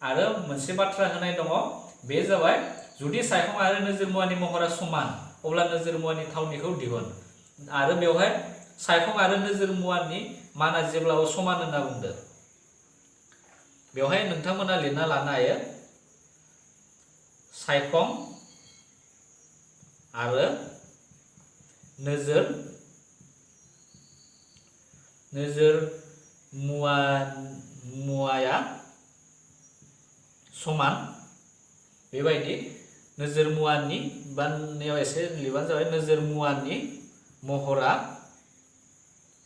आरो मोनसे बाथ्रा होनाय दङ बे जाबाय जुदि सायखं आरो नोजोर मुवानि महरा समान अब्ला नोजोर मुवानि थावनिखौ दिहुन आरो बेवहाय सायखं आरो नोजोर मुवानि माना जेब्लाबो समान होनना बुंदों। बेवहाय नोंथांमोना लिरना लानो हायो सायखं आरो नोजोर मुवाया समान बेबायदि नोजोर मुवानि बानायाव एसे लिरबानो जाबाय नोजोर मुवानि महरा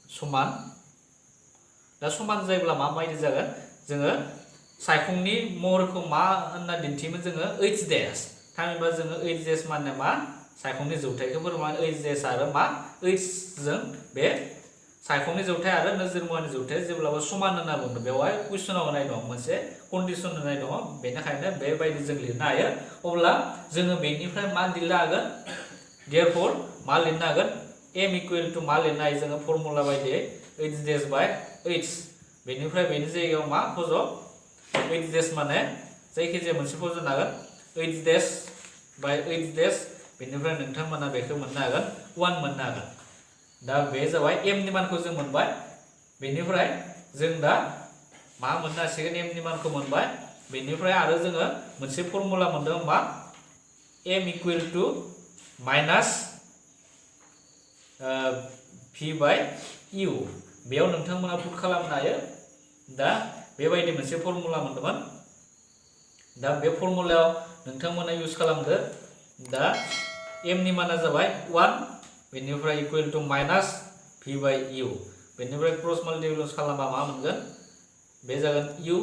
समान। दा समान जायोब्ला माबायदि जागोन जोङो सायखंनि महरखौ मा होनना दिन्थियोमोन जोङो ओइच डेस थामहिनबा जोङो ओइच डेस माने मा सायखंनि जौथायखौ फोरमान ओइच डेस आरो मा ओइच जों बे सायखंनि जौथाय आरो नोजोर मुवानि जौथाय जेब्लाबो समान होनना बुंदों। बेवहाय कुइसनाव होनाय दं मोनसे कन्डिसन होनाय दङ बेनिखायनो बेबायदि जों लिरनो हायो। अब्ला जोङो बेनिफ्राय मा लिरनो हागोन देयरफर मा लिरनो हागोन एम इक्वल टू मा लिरनो हायो जोङो फर्मुला बायदियै ओइच डेस बाय ओइच बेनिफ्राय बेनि जायगायाव मा फज' ओइच डेस माने जायखिजाया मोनसे फज'नो हागोन ओइच डेस बाय ओइच डेस बेनिफ्राय नोंथांमोना बेखौ मोननो हागोन 1 मोननो हागोन। दा बे जाबाय एम नि मानखौ जों मोनबाय बेनिफ्राय जों दा मा मोननो हासिगोन एम नि मानखौ मोनबाय बेनिफ्राय आरो जोङो मोनसे फर्मुला मोनदों मा M equal to minus v by u बेयाव नोंथांमोना पुट खालामनो हायो। दा बेबायदि मोनसे फर्मुला मोनदोंमोन। दा बे फर्मुलायाव नोंथांमोना इउज खालामदो। दा एम नि माना जाबाय 1 बेनिफ्राय equal to minus v by u बेनिफ्राय क्रस माल्टिप्लिकेसन खालामबा मा मोनगोन बे जागोन इउ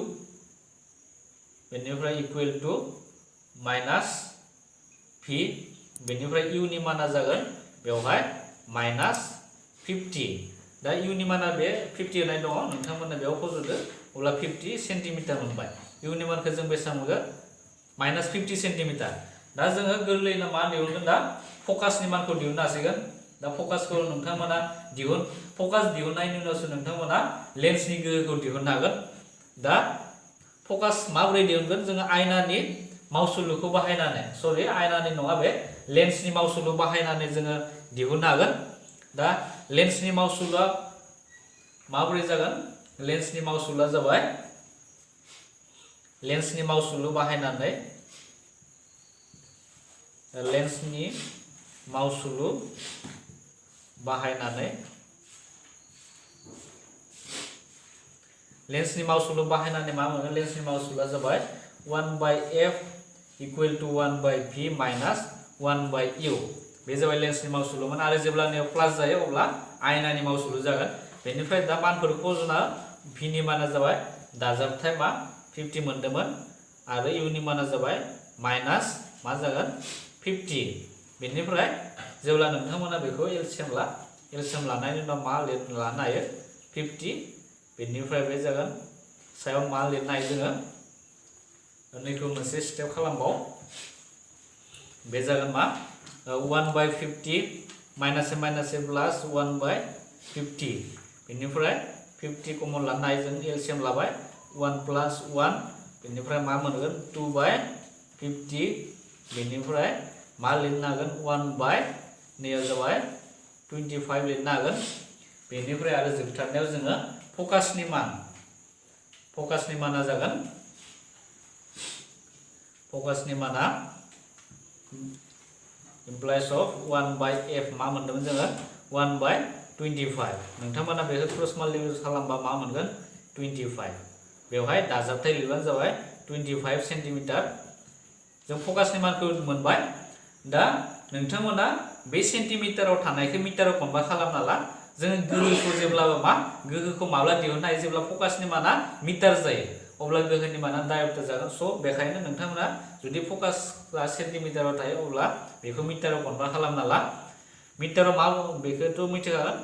बेनिफ्राय इक्वल टू माइनास भि बेनिफ्राय इउ नि माना जागोन बेवहाय माइनास 50। दा इउ नि माना बे 50 होनाय दङ नोंथांमोना बेयाव फज'दो अब्ला 50 सेन्टिमिटार मोनबाय। इउ नि मानखौ जों बेसेबां मोनगोन माइनास 50 सेन्टिमिटार। दा जोङो गोरलैयैनो मा दिहुनगोन दा फकासनि मानखौ दिहुननो हासिगोन। दा फकासखौ नोंथांमोना फकास दिहुननायनि उनावसो नोंथांमोना लेन्सनि गोहोखौ दिहुननो हागोन। दा फकास माबोरै दिहुनगोन जोङो आयनानि मावसुलुखौ बाहायनानै सरि आयनानि नङा बे लेन्सनि मावसुलु बाहायनानै जोङो दिहुननो हागोन दा लेन्सनि मावसुलुआ माबोरै जागोन लेन्सनि मावसुलुआ जाबाय लेन्सनि मावसुलु बाहायनानै लेन्सनि मावसुलु बाहायनानै लेन्सनि मावसुलु बाहायनानै मा मोनो लेन्सनि मावसुलुआ जाबाय 1/f equal to 1/v minus 1/u बे जाबाय लेन्सनि मावसुलुमोन आरो जेब्लानो प्लास जायो अब्ला आयनानि मावसुलु जागोन बेनिफ्राय दा मानफोरखौ फज'ना v नि माना जाबाय दाजाबथाय मा 50 मोनदोंमोन आरो u नि माना जाबाय माइनास मा जागोन 50 बेनिफ्राय जेब्ला नोंथांमोना बेखौ एलसिएम लानायनि उनाव मा लानो हायो 50 बेनिफ्राय बे जागोन सायाव मा लिरनो हायो जोङो नैखौ मोनसे स्टेप खालामबाव बे जागोन मा 1/50 माइनास प्लास 1/50 बेनिफ्राय 50 कमन लानो हायो जों एलसिएम लाबाय 1 प्लस 1 बेनिफ्राय मा मोनगोन 2/50 बेनिफ्राय मा लिरनो हागोन 1/, नैयाव जाबाय 25 लिरनो हागोन बेनिफ्राय आरो जोबथारनायाव जोङो फकासनि माना जागोन फकासनि माना इमप्लाइज अफ 1/f मा मोनदोंमोन जोङो 1/25 नोंथांमोना बेखौ क्रस माल्टिप्लिकेसन खालामबा मा मोनगोन 25 बेवहाय दाजाबथाय लिरबानो जाबाय 25 सेन्टिमिटार जों फकासनि मानखौ मोनबाय दा नोंथांमोना बे सेन्टिमिटाराव थानायखौ मिटाराव कनभार्ट खालामना ला जों गोहोखौ जेब्लाबो मा गोहोखौ माब्ला दिहुननो हायो जेब्ला फकासनि माना मिटार जायो अब्ला गोहोनि माना डायोप्टार जागोन स' बेखायनो नोंथांमोना जुदि फकासआ सेन्टिमिटाराव थायो अब्ला बेखौ मिटाराव कनभार्ट खालामना ला मिटाराव मा बेखौथ' मिथिखागोन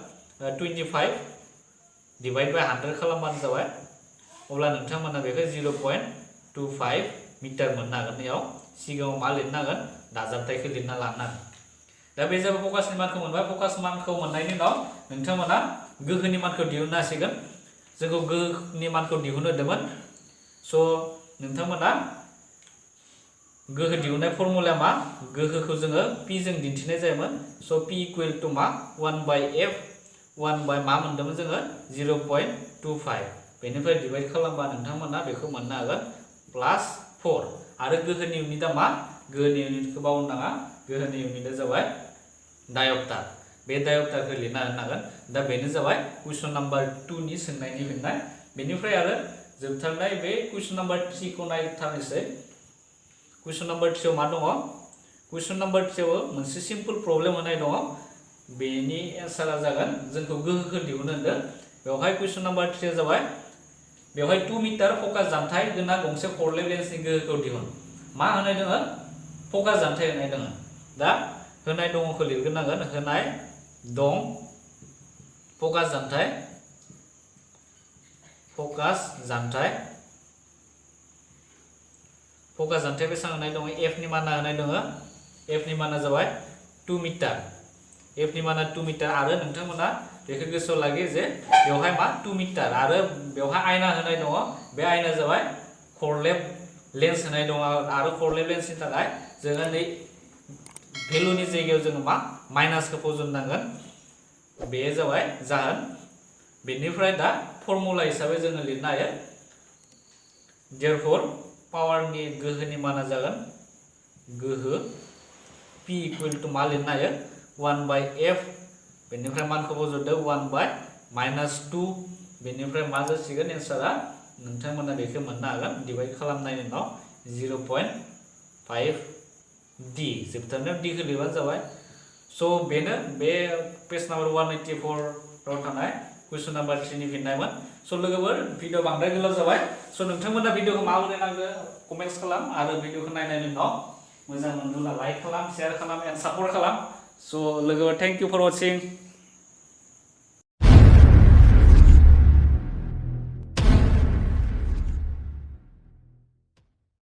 25 डिवाइड बाय 100 खालामबानो जाबाय अब्ला नोंथांमोना बेखौ 0.25 मिटार मोननो हागोन बेयाव सिगाङाव मा लिरनो हागोन दाजाबथायखौ लिरना लानो हागोन दा बे जाबाय फकासनि मानखौ मोनबाय फकास मानखौ मोननायनि उनाव नोंथांमोना गोहोनि मानखौ दिहुननो हासिगोन जोंखौ गोहोनि मानखौ दिहुननो होदोंमोन स' नोंथांमोना गोहो दिहुननाय फर्मुलाया मा गोहोखौ जोङो p जों दिन्थिनाय जायोमोन स' p इक्वल टू मा 1/f 1/, मा मोनदोंमोन जोङो 0.25 बेनिफ्राय डिवाइड खालामबा नोंथांमोना बेखौ मोननो हागोन +4 आरो गोहोनि इउनिटआ मा गोहोनि इउनिटखौ बावनो नाङा गोहोनि इउनिटआ जाबाय डायोप्टार बे डायोप्टारखौ लिरना होनांगोन दा बेनो जाबाय कुइसन नाम्बार 2 नि सोंनायनि फिननाय बेनिफ्राय आरो जोबथारनाय बे कुइसन नाम्बार 3 खौ नायथारनोसै कुइसन नाम्बार 3 आव मा दङ कुइसन नाम्बार 3 आव मोनसे सिम्पल प्रब्लेम होनाय दङ बेनि एन्सारा जागोन जोंखौ गोहोखौ दिहुननो होदों बेवहाय कुइसन नाम्बार 3 आ जाबाय बेवहाय 2 मिटार फकास जानथाय गोनां गंसे खरले लेन्सनि गोहोखौ दिहुन मा होनाय दङ फकास जानथाय होनाय दङ दा होनाय दङखौ लिरग्रोनांगोन होनाय दं फकास जानथाय बेसेबां होनाय दङ f नि माना होनाय दङ f नि माना जाबाय 2 मिटार f नि माना 2 मिटार आरो नोंथांमोना बेखौ गोसोआव लागि जे बेवहाय मा 2 मिटार आरो बेवहाय आयना होनाय दङ बे आयना जाबाय खरलेब लेन्स होनाय दङ आरो खरलेब लेन्सनि थाखाय जोङो नै भेलुनि जायगायाव जोङो मा माइनासखौ फज'नांगोन बे जाबाय जाहोन बेनिफ्राय दा फर्मुला हिसाबै जोङो लिरनो हायो देयरफर पावारनि गोहोनि माना जागोन गोहो p इक्वल टू मा लिरनो हायो 1/f बेनिफ्राय मानखौ फज'दो 1/-2 बेनिफ्राय मा जासिगोन एन्सारा नोंथांमोना बेखौ मोननो हागोन डिवाइड खालामनायनि उनाव 0.5 d जोबथारनायाव d खौ लिरबानो जाबाय स' बेनो बे पेज नाम्बार 184 आव थानाय कुइसन नाम्बार 3 नि फिननायमोन स' लोगोफोर भिडिअ बांद्राय गोलाव जाबाय स' नोंथांमोना भिडिअखौ माबोरै नांगौ कमेन्ट्स खालाम आरो भिडिअखौ नायनायनि उनाव मोजां मोनोब्ला लाइक खालाम शेयार खालाम एन्ड सापर्ट खालाम स' लोगोफोर थेंक इउ फर वाचिं